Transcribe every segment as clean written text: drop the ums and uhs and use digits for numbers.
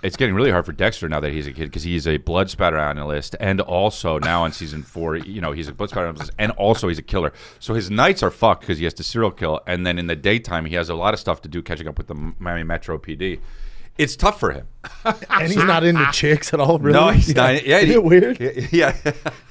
it's getting really hard for Dexter now that he's a kid because he's a blood spatter analyst, and also now on season 4, he's a blood spatter analyst, and also he's a killer. So his nights are fucked because he has to serial kill, and then in the daytime he has a lot of stuff to do catching up with the Miami Metro PD. It's tough for him. And he's not into chicks at all, really? No, he's not. Yeah, Isn't it weird? Yeah.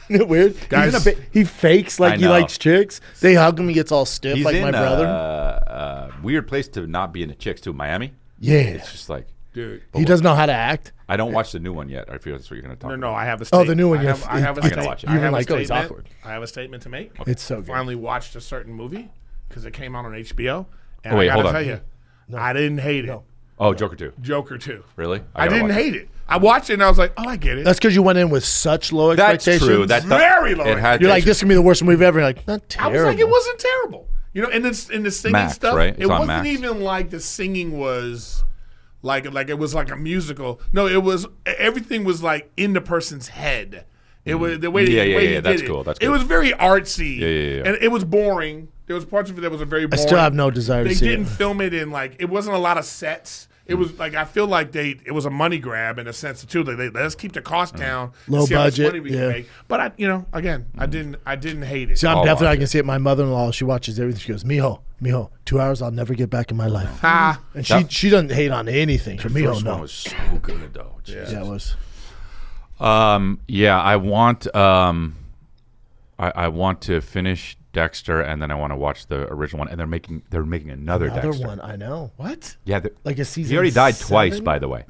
Isn't it weird? Guys, he fakes like he likes chicks. They hug him, he gets all stiff He's like in my brother. Weird place to not be into chicks too. Miami. Yeah. It's just like, dude. He doesn't know how to act. I don't watch the new one yet. I feel that's what you're going to talk about. No, I have a Oh, statement. the new one. I have a I gotta statement. watch it. I have a Like, oh, he's statement. awkward. I have a statement to make. It's so good. Finally watched a certain movie because it came out on HBO. And Oh, wait, I hold gotta on. tell you, I didn't hate it. Oh, Joker 2. Joker 2. Really? I gotta didn't watch hate it. I watched it and I was like, oh, I get it. That's because you went in with such low That's expectations. true. Very low. You're like, this is going to be the worst movie ever. You're like, not I terrible. was like, it wasn't terrible. And the singing Max, stuff, right? It's it on wasn't Max. even like the singing was like it was like a musical. No, everything was like in the person's head. It was the way. Yeah, the way he yeah. That's did cool. It. That's It good. was very artsy. Yeah. And it was boring. There was parts of it that was very I boring. still have no desire They to see didn't it. film it in like it wasn't a lot of sets. It was like I feel like it was a money grab in a sense too. Let's keep the cost down. and Low see how much budget, money we can yeah. make. But I didn't hate it. See, I'm I'll definitely watch I can see it. My mother-in-law, she watches everything. She goes, Mijo, 2 hours I'll never get back in my life. And she doesn't hate on anything. So Mijo, First no. one was so good though. Jesus. Yeah, it was. I want I want to finish Dexter, and then I want to watch the original one, and they're making another Dexter. one, I know. What? Yeah, Like a season he already died 7? twice, by the way.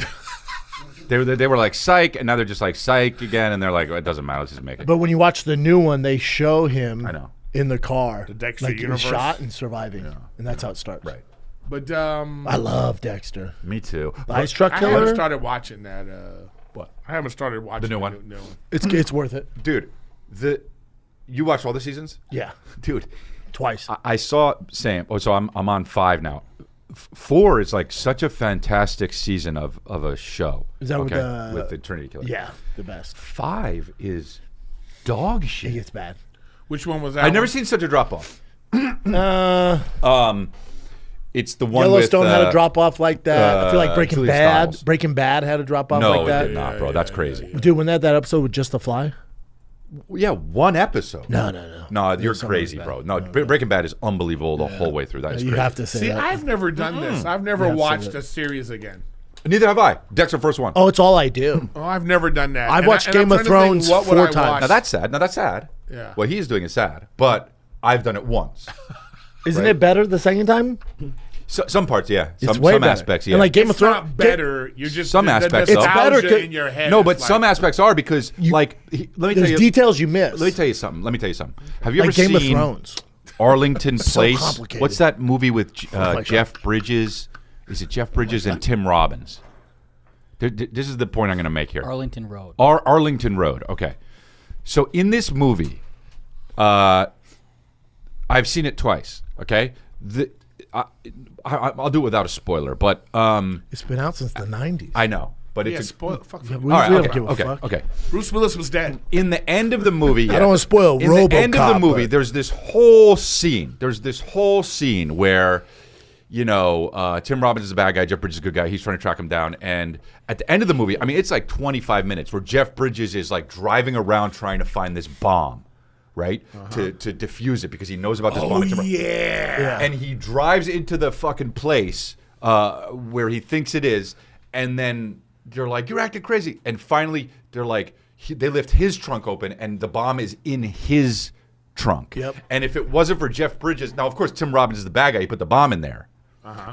They were like psych, and now they're just like psych again, and they're like, it doesn't matter, let's just make it. But when you watch the new one, they show him I know. in the car. The Dexter like universe. he was shot and surviving. And that's how it starts. Right. But I love Dexter. Me too. Ice Truck I Killer. haven't started watching that. What? I haven't started watching The new one? It's worth it. Dude, you watched all the seasons? Yeah. Dude, Twice. I saw same. Oh, so I'm on 5 now. 4 is like such a fantastic season of a show. Is that with the Trinity Killer? Yeah, the best. 5 is dog It shit. gets bad. Which one was that? I've never seen such a drop off. It's the one Yellowstone with, had a drop off like that. I feel like Julia Stiles. Breaking Bad had a drop off No, like it that. did not, bro. That's crazy. Dude, when that episode with Just the Fly? Yeah, one episode. No. No, you're something crazy, like bro. No, Breaking Bad is unbelievable the whole way through. That is You crazy. have to say See, that. I've never done this. I've never Yeah, watched so that- a series again. Neither have I. Dexter first one. Oh, it's all I do. Oh, I've never done that. I've And watched and I'm Game of trying to think, Thrones what would 4 I times. watch? Now that's sad. Yeah. What he's doing is sad. But I've done it once. Isn't it better the second time? So, some parts, yeah. It's Some way better. aspects, yeah. And like Game of It's Thrones. not better. You're just Some the aspects, nostalgia though. It's better in your head. No, is but like, some aspects are because, let me tell There's you. details you miss. Let me tell you something. Have you like ever Game of seen Thrones. Arlington Place? complicated. What's that movie with my Jeff Bridges? Is it Jeff Bridges and Tim Robbins? This is the point I'm going to make here. Arlington Road. Arlington Road. Okay. So in this movie, I've seen it twice. Okay. I'll do it without a spoiler, but It's been out since the 90s. I know, but Yeah, it's spoil. Fuck. we all right. don't Okay. give a Okay. fuck. Okay. Bruce Willis was dead. In the end of the movie, yeah. I don't want to spoil In RoboCop. the end of the movie, but- there's this whole scene. Where, Tim Robbins is a bad guy, Jeff Bridges is a good guy. He's trying to track him down, and at the end of the movie, I mean, it's like 25 minutes where Jeff Bridges is like driving around trying to find this bomb, right, to defuse it because he knows about this bomb. Yeah. And he drives into the fucking place where he thinks it is, and then they're like, "You're acting crazy." And finally, they're like, they lift his trunk open, and the bomb is in his trunk. Yep. And if it wasn't for Jeff Bridges, now of course Tim Robbins is the bad guy. He put the bomb in there.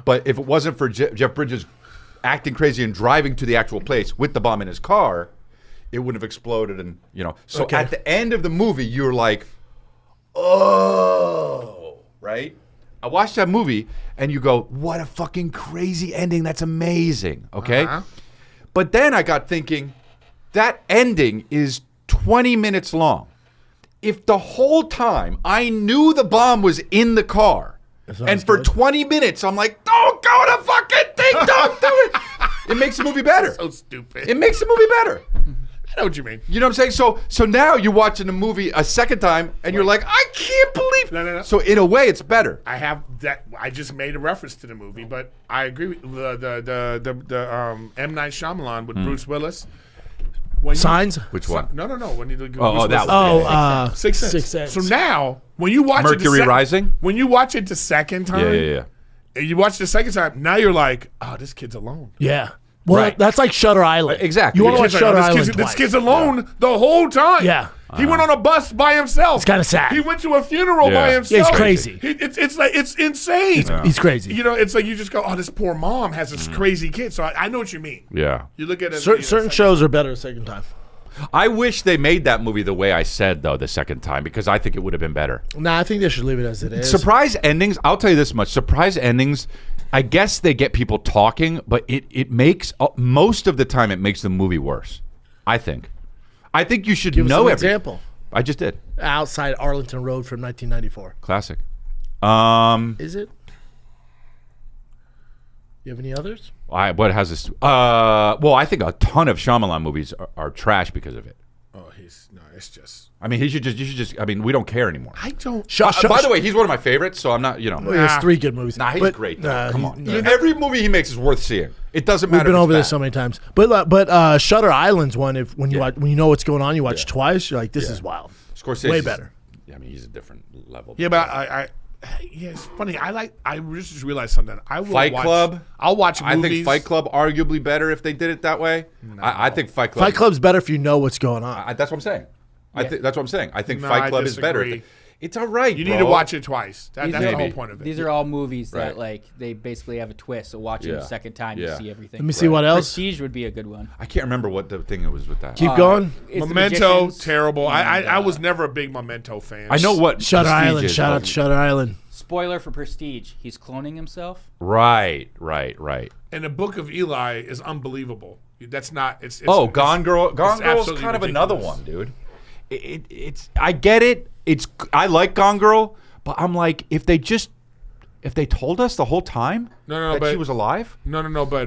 But if it wasn't for Jeff Bridges acting crazy and driving to the actual place with the bomb in his car, it wouldn't have exploded. And so Okay. at the end of the movie, you're like, oh, right? I watched that movie and you go, what a fucking crazy ending. That's amazing. Okay. But then I got thinking, that ending is 20 minutes long. If the whole time I knew the bomb was in the car, and for 20 minutes I'm like, don't go to fucking thing, don't do it. It makes the movie better. So stupid. It makes the movie better. I know what you mean. You know what I'm saying? So now you're watching the movie a second time, and you're like, I can't believe. No. So in a way, it's better. I have that. I just made a reference to the movie, but I agree with the M. Night Shyamalan with Bruce Willis. Signs? Which one? No. When you look at Oh, Bruce that Willis. one. Sixth Sense. Sixth Sense. So now, when you watch Mercury Rising? when you watch it the second time, Yeah. and you watch it the second time, now you're like, oh, this kid's alone. Yeah. Well, Right. that's like Shutter Island. Exactly. You want to watch It's like, Shutter oh, Island this twice. kid's alone the whole time. Yeah. He went on a bus by himself. It's kinda sad. He went to a funeral by Yeah. himself. Yeah, he's crazy. It's insane. He's crazy. You know, it's like you just go, oh, this poor mom has this crazy kid. So I know what you mean. Yeah. You look at it. Certain shows are better a second time. I wish they made that movie the way I said, though, the second time, because I think it would have been better. Nah, I think they should leave it as it is. Surprise endings, I'll tell you this much. Surprise endings, I guess they get people talking, but it makes, most of the time, it makes the movie worse. I think. I think you should Give us know an everything. example. I just did. Outside Arlington Road from 1994. Classic. Is it? You have any others? What has this? Well, I think a ton of Shyamalan movies are trash because of it. Oh, it's just. I mean, you should just. I mean, we don't care anymore. I don't. By the way, he's one of my favouts, so I'm not. You know. Well, he has 3 good movies. Nah, he's But, great. Though. Come on. he's- Every movie he makes is worth seeing. It doesn't matter. We've been if it's over this bad. so many times. But Shutter Island's one. When you know what's going on, you watch twice. You're like, this is wild. Scorsese's Way better. I mean, he's a different level. Yeah, but yeah, it's funny. I just realized something. I will Fight watch, Club. I'll watch movies. I think Fight Club arguably better if they did it that way. I think Fight Club. Fight Club's better if you know what's going on. That's what I'm saying. That's what I'm saying. I think No, Fight I Club is better. disagree. It's all right. You need to watch it twice. That's the Maybe. whole point of it. These are all movies Right. that like they basically have a twist. So watching Yeah. the second time, you Yeah. see everything. Let me see what else. Prestige would be a good one. I can't remember what the thing was with that. Keep going. It's The Memento, Magicians. terrible. And, I was never a big Memento fan. I know what Shutter Prestige Island. is, Shout though. out to Shutter Island. Spoiler for Prestige: he's cloning himself. Right. And the Book of Eli is unbelievable. That's not. It's Gone Girl. Gone it's Girl's absolutely kind of ridiculous. another one, dude. It's. I get it. I like Gone Girl, but I'm like, if they told us the whole time that but she was alive. No, but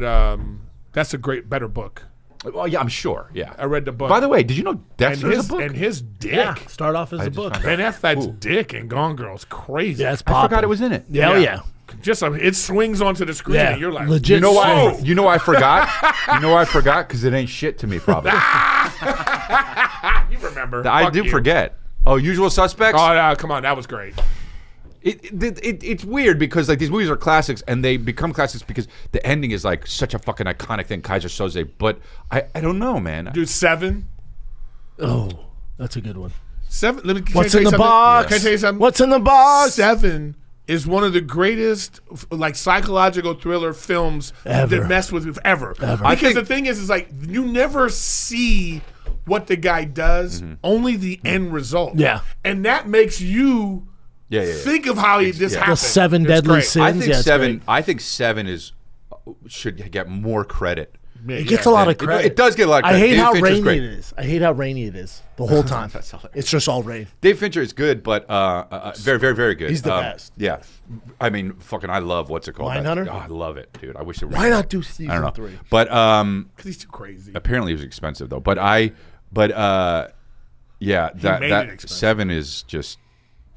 that's a better book. Well, yeah, I'm sure. Yeah, I read the book. By the way, did you know Dexter is a book? And his dick. Yeah. Start off as I a just book. found out. Ben Affleck's Ooh. dick in Gone Girl is crazy. Yeah, it's I popping. forgot it was in it. Hell yeah. Just it swings onto the screen, Yeah. and you're like, Legit. You know why? Whoa. You know why I forgot? You know why I forgot? Because it ain't shit to me, probably. You remember? I Fuck do you. forget. Oh, Usual Suspects. Oh, no, come on, that was great. It's weird because like these movies are classics and they become classics because the ending is like such a fucking iconic thing, Kaiser Soze. But I don't know, man. Dude, 7. Oh, that's a good one. 7. Can I What's tell in you the something? box? Can I tell you something? What's in the box? 7 is one of the greatest like psychological thriller films Ever. that mess with ever. Ever. I Because think- the thing is like you never see what the guy does, only the end result. Yeah. And that makes you Yeah. think of how this The happened. 7 It's deadly great. sins. I think Yeah, it's seven. great. I think 7 should get more credit. It gets a lot of credit. It does get a lot of credit. I hate David how Fincher's rainy great. it is. I hate how rainy it is the whole time. That's hilarious. It's just all rain. Dave Fincher is good, but very, very, very good. He's the best. Yeah, I mean, fucking, I love what's it called? Mindhunter? Oh, I love it, dude. I wish it. Why not do I season don't know. 3? But Because he's too crazy. apparently it was expensive though. Yeah, made it that expensive. 7 is just